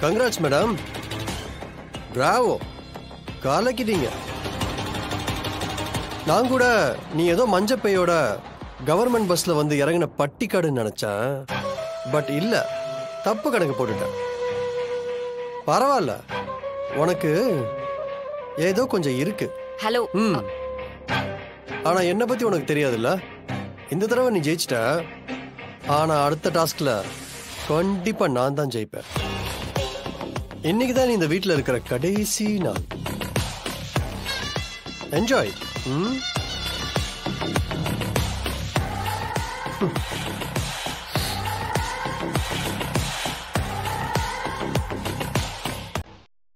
Congrats madam. Bravo, காலக்கிட்டீங்க. நான் கூட நீ ஏதோ மஞ்சப்பையோட கவர்மெண்ட் பஸ்ல வந்து இறங்கின பட்டிக்காடுன்னு நினைச்சேன். பட் இல்ல, தப்பு கணக்கு போட்டுட்டேன். பரவாயில்ல, உனக்கு ஏதோ கொஞ்சம் இருக்கு. ஹலோ. ஆனா என்ன பத்தி உனக்கு தெரியாதுல்ல. இந்த தடவை நீ ஜெயிச்சிட்ட. ஆனா அடுத்த டாஸ்க்ல கண்டிப்பா நான் தான் ஜெயிப்பேன். இன்னைக்கு தான் நீ இந்த வீட்டில் இருக்கிற கடைசி நாள். என்ஜாய்.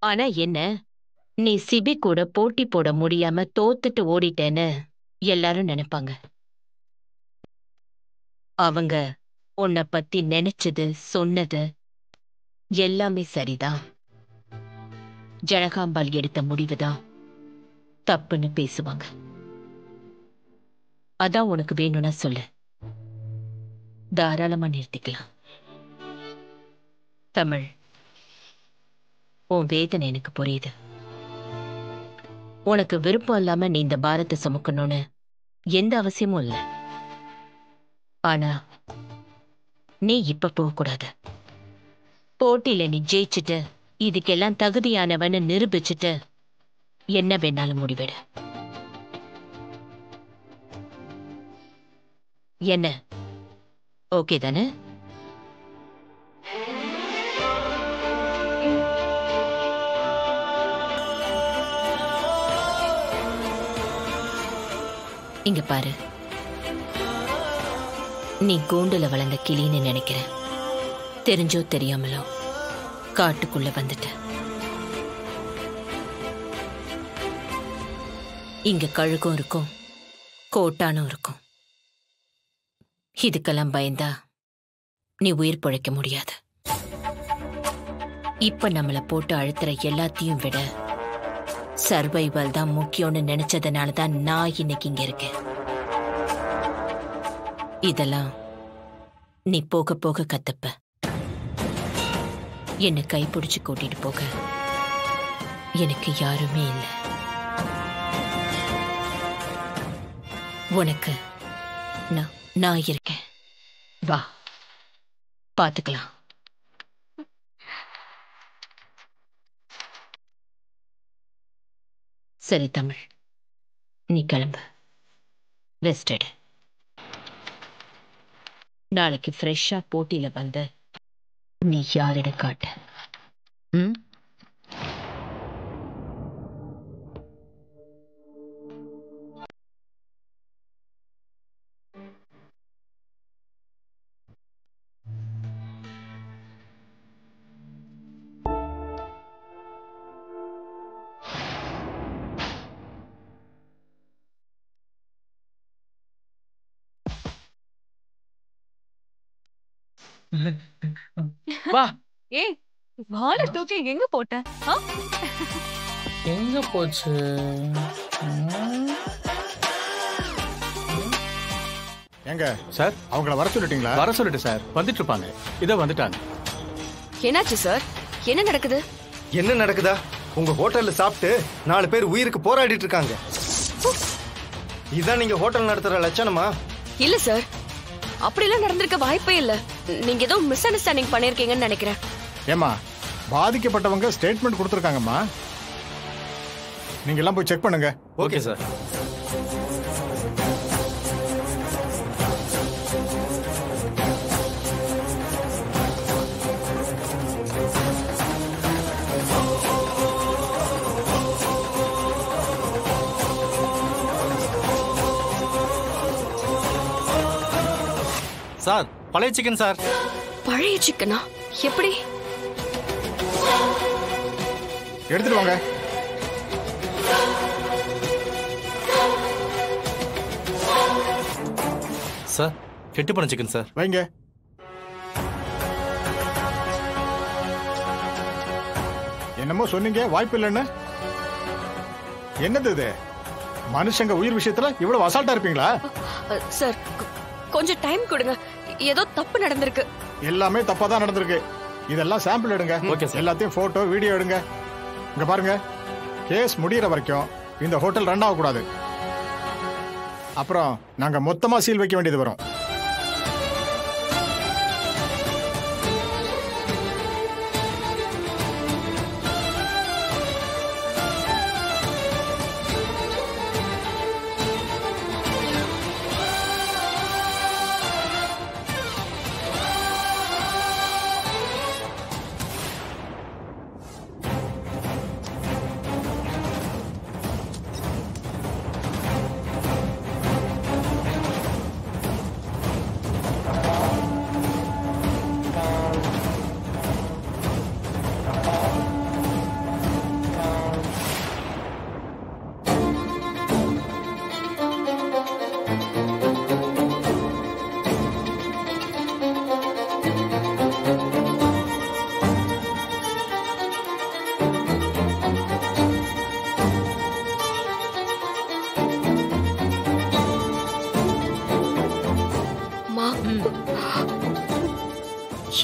ஆனா என்ன, நீ சிபி கூட போட்டி போட முடியாம தோத்துட்டு ஓடிட்டேன்னு எல்லாரும் நினைப்பாங்க. அவங்க உன்னை பத்தி நினைச்சது சொன்னது எல்லாமே சரிதான். ஜனகாம்பால் எடுத்த முடிவுதான் தப்புன்னு பேசுவாங்க. அதான் உனக்கு வேணும்னா சொல்லு, தாராளமா நிறுத்திக்கலாம். தமிழ், உன் வேதனை எனக்கு புரியுது. உனக்கு விருப்பம் இல்லாம நீ இந்த பாரத்தை சுமக்கணும்னு எந்த அவசியமும் இல்லை. ஆனா நீ இப்ப போகக்கூடாது. போட்டியில நீ ஜெயிச்சுட்டு இதுக்கெல்லாம் தகுதியானவன்னு நிரூபிச்சுட்டு என்ன வேணாலும் முடிவிடு. என்ன ஓகே தானே? இங்க பாரு, நீ கூண்டுல வளர்ந்த கிளின்னு நினைக்கிறேன். தெரிஞ்சோ தெரியாமலோ காட்டுக்குள்ள வந்துட்ட. இங்க கழுகும் இருக்கும், கோட்டானும் இருக்கும். இதுக்கெல்லாம் பயந்தா நீ உயிர் பிழைக்க முடியாது. இப்ப நம்மள போட்டு அழுத்துற எல்லாத்தையும் விட சர்வைவல் தான் முக்கியம்னு நினைச்சதுனால தான் நான் இன்னைக்கு இங்க இருக்கேன். இதெல்லாம் நீ போக போக கத்துப்ப. என்னை கைப்பிடிச்சு கூட்டிட்டு போக எனக்கு யாருமே இல்லை. உனக்கு நான் இருக்கேன். வா, பாத்துக்கலாம். சரி தமிழ், நீ கிளம்பு, ரெஸ்ட் எடு. நாளைக்கு ஃப்ரெஷ்ஷா போட்டியில வந்து நீ யாரிட காட்ட. வா. ஏய், வாளை தூக்கி எங்க போட்ட? எங்க போச்சு? எங்க சார், அவங்கள வர சொல்லிட்டீங்களா? வர சொல்லிட்டு சார், வந்துட்டு இருப்பாங்க. இதோ வந்துட்டாங்க. என்னாச்சு சார்? என்ன நடக்குது? என்ன நடக்குதா? உங்க ஹோட்டல்ல சாப்பிட்டு 4 பேர் உயிருக்கு போராடிட்டு இருக்காங்க. இதான் நீங்க ஹோட்டல் நடத்துற லட்சணமா? இல்ல சார், அப்படிலாம் நடந்திருக்க வாய்ப்பே இல்ல. நீங்க ஏதோ மிஸ் அண்டர்ஸ்டாண்டிங் பண்ணிருக்கீங்கன்னு நினைக்கிறேன். ஏமா, பாதிக்கப்பட்டவங்க ஸ்டேட்மெண்ட் கொடுத்துருக்காங்கம்மா. நீங்க எல்லாம் போய் செக் பண்ணுங்க. Okay sir. சார், பழைய சிக்கன் சார். பழைய சிக்கனா? எப்படி? எடுத்துட்டு வாங்க. சார், கெட்டு போன சிக்கன் சார். வைங்க. என்னமோ சொன்னீங்க, வாய்ப்பு இல்லைன்னு. என்னது இது? மனுஷங்க உயிர் விஷயத்துல இவ்வளவு அசால்ட்டா இருப்பீங்களா? சார், கொஞ்சம் டைம் கொடுங்க. ஏதோ தப்பு நடந்திருக்கு. எல்லாமே தப்பா தான் நடந்திருக்கு. இதெல்லாம் சாம்பிள் எடுங்க. Okay sir. எல்லாத்தையும் போட்டோ வீடியோ எடுங்க. இங்க பாருங்க, கேஸ் முடியற வரைக்கும் இந்த ஹோட்டல் ரன் ஆகக்கூடாது. அப்புறம் நாங்க மொத்தமா சீல் வைக்க வேண்டியது வரும்.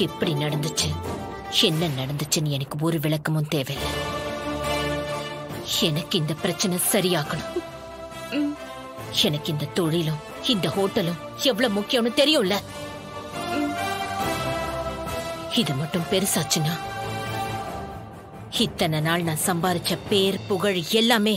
எப்படி நடந்துச்சு, என்ன நடந்துச்சுன்னு எனக்கு ஒரு விளக்கமும் தேவையில்லை. எனக்கு இந்த பிரச்சனை சரியாக்கணும். எனக்கு இந்த தொழிலும் இந்த ஹோட்டலும் எவ்வளவு முக்கியம்னு தெரியும்ல. இது மட்டும் பெருசாச்சுன்னா இத்தனை நாள் நான் சம்பாரிச்ச பேர் புகழ் எல்லாமே